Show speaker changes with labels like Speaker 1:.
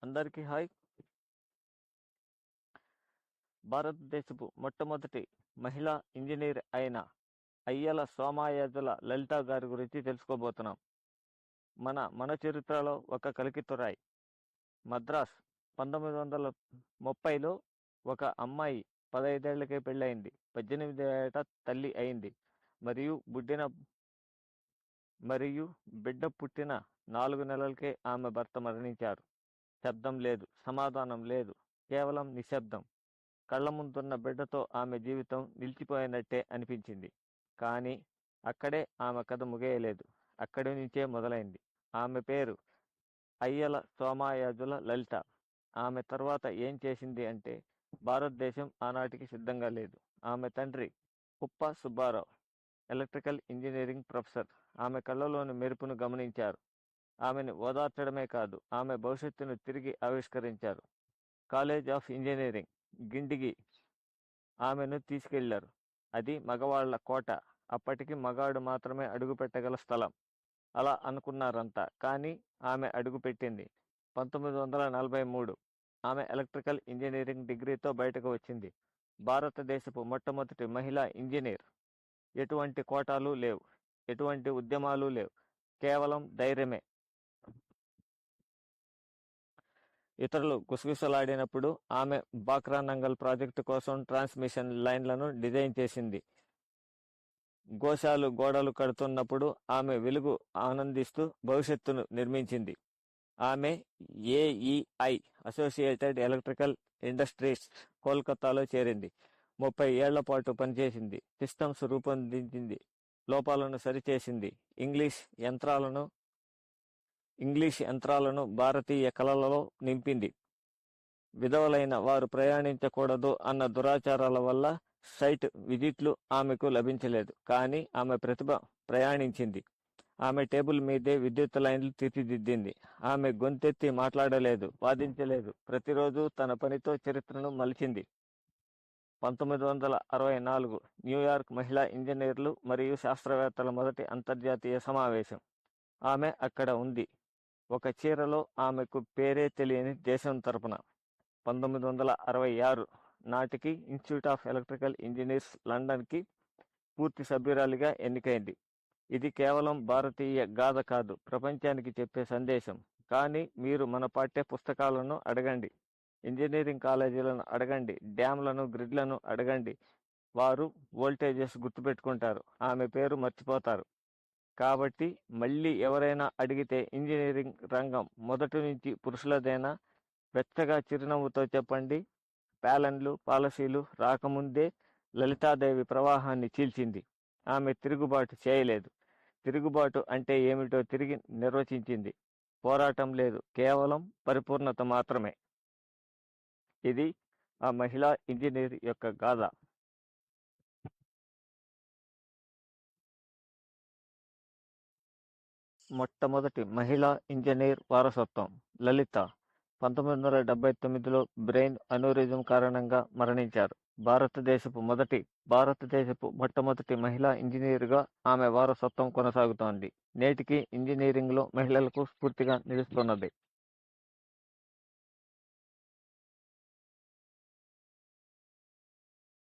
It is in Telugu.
Speaker 1: అందరికీ హాయ్. భారతదేశపు మొట్టమొదటి మహిళా ఇంజనీర్ అయిన అయ్యల సోమయాజుల లలిత గారి గురించి తెలుసుకోబోతున్నాం. మన చరిత్రలో ఒక కలికితురాయి. మద్రాస్ 1930లో ఒక అమ్మాయి 15 ఏళ్లకే పెళ్ళయింది. 18 ఏట తల్లి అయింది. మరియు బిడ్డ పుట్టిన 4 నెలలకే ఆమె భర్త మరణించారు. శబ్దం లేదు, సమాధానం లేదు, కేవలం నిశ్శబ్దం. కళ్ళ ముందున్న బిడ్డతో ఆమె జీవితం నిలిచిపోయినట్టే అనిపించింది. కానీ అక్కడే ఆమె కథ ముగియలేదు. అక్కడి నుంచే మొదలైంది. ఆమె పేరు అయ్యల సోమయాజుల లలిత. ఆమె తర్వాత ఏం చేసింది అంటే, భారతదేశం ఆనాటికి సిద్ధంగా లేదు. ఆమె తండ్రి కుప్ప సుబ్బారావు ఎలక్ట్రికల్ ఇంజనీరింగ్ ప్రొఫెసర్. ఆమె కళ్ళలోని మెరుపును గమనించారు. ఆమెను ఓదార్చడమే కాదు, ఆమె భవిష్యత్తును తిరిగి ఆవిష్కరించారు. కాలేజ్ ఆఫ్ ఇంజనీరింగ్ గిండిగి ఆమెను తీసుకెళ్లారు. అది మగవాళ్ల కోట. అప్పటికి మగాడు మాత్రమే అడుగుపెట్టగల స్థలం. అలా అనుకున్నారంతా. కానీ ఆమె అడుగుపెట్టింది. 1943 ఆమె ఎలక్ట్రికల్ ఇంజనీరింగ్ డిగ్రీతో బయటకు వచ్చింది. భారతదేశపు మొట్టమొదటి మహిళా ఇంజనీర్. ఎటువంటి కోటాలు లేవు, ఎటువంటి ఉద్యమాలు లేవు, కేవలం ధైర్యమే. ఇతరులు గుసగుసలాడినప్పుడు ఆమె బాక్రా నంగల్ ప్రాజెక్టు కోసం ట్రాన్స్మిషన్ లైన్లను డిజైన్ చేసింది. గోశాలు గోడలు కడుతున్నప్పుడు ఆమె వెలుగు ఆనందిస్తూ భవిష్యత్తును నిర్మించింది. ఆమె ఏఈఐ అసోసియేటెడ్ ఎలక్ట్రికల్ ఇండస్ట్రీస్ కోల్కతాలో చేరింది. 30 ఏళ్ల పాటు పనిచేసింది. సిస్టమ్స్ రూపొందించింది, లోపాలను సరిచేసింది. ఇంగ్లీష్ యంత్రాలను భారతీయ కళలలో నింపింది. విధవలైన వారు ప్రయాణించకూడదు అన్న దురాచారాల వల్ల సైట్ విజిట్లు ఆమెకు లభించలేదు. కానీ ఆమె ప్రతిభ ప్రయాణించింది. ఆమె టేబుల్ మీదే విద్యుత్ లైన్లు తీర్చిదిద్దింది. ఆమె గొంతెత్తి మాట్లాడలేదు, వాదించలేదు. ప్రతిరోజు తన పనితో చరిత్రను మలిచింది. 1964 న్యూయార్క్ మహిళా ఇంజనీర్లు మరియు శాస్త్రవేత్తల మొదటి అంతర్జాతీయ సమావేశం. ఆమె అక్కడ ఉంది, ఒక చీరలో, ఆమెకు పేరే తెలియని దేశం తరపున. 1966 నాటికి ఇన్స్టిట్యూట్ ఆఫ్ ఎలక్ట్రికల్ ఇంజనీర్స్ లండన్కి పూర్తి సభ్యురాలిగా ఎన్నికైంది. ఇది కేవలం భారతీయ గాథ కాదు, ప్రపంచానికి చెప్పే సందేశం. కానీ మీరు మన పాఠ్య పుస్తకాలను అడగండి, ఇంజనీరింగ్ కాలేజీలను అడగండి, డ్యామ్లను, గ్రిడ్లను అడగండి. వారు వోల్టేజెస్ గుర్తుపెట్టుకుంటారు, ఆమె పేరు మర్చిపోతారు. కాబట్టి మళ్ళీ ఎవరైనా అడిగితే ఇంజనీరింగ్ రంగం మొదటి నుంచి పురుషులదేనా? వెచ్చగా చిరునవ్వుతో చెప్పండి. ప్యాలెన్లు, పాలసీలు రాకముందే లలితాదేవి ప్రవాహాన్ని చీల్చింది. ఆమె తిరుగుబాటు చేయలేదు. తిరుగుబాటు అంటే ఏమిటో తిరిగి నిర్వచించింది. పోరాటం లేదు, కేవలం పరిపూర్ణత మాత్రమే. ఇది ఆ మహిళా ఇంజనీర్ యొక్క గాథ. మొట్టమొదటి మహిళా ఇంజనీర్ వారసత్వం. లలిత 1979లో బ్రెయిన్ అన్యూరిజం కారణంగా మరణించారు. భారతదేశపు మొట్టమొదటి మహిళా ఇంజనీరుగా ఆమె వారసత్వం కొనసాగుతోంది. నేటికి ఇంజనీరింగ్లో మహిళలకు స్ఫూర్తిగా నిలుస్తున్నది.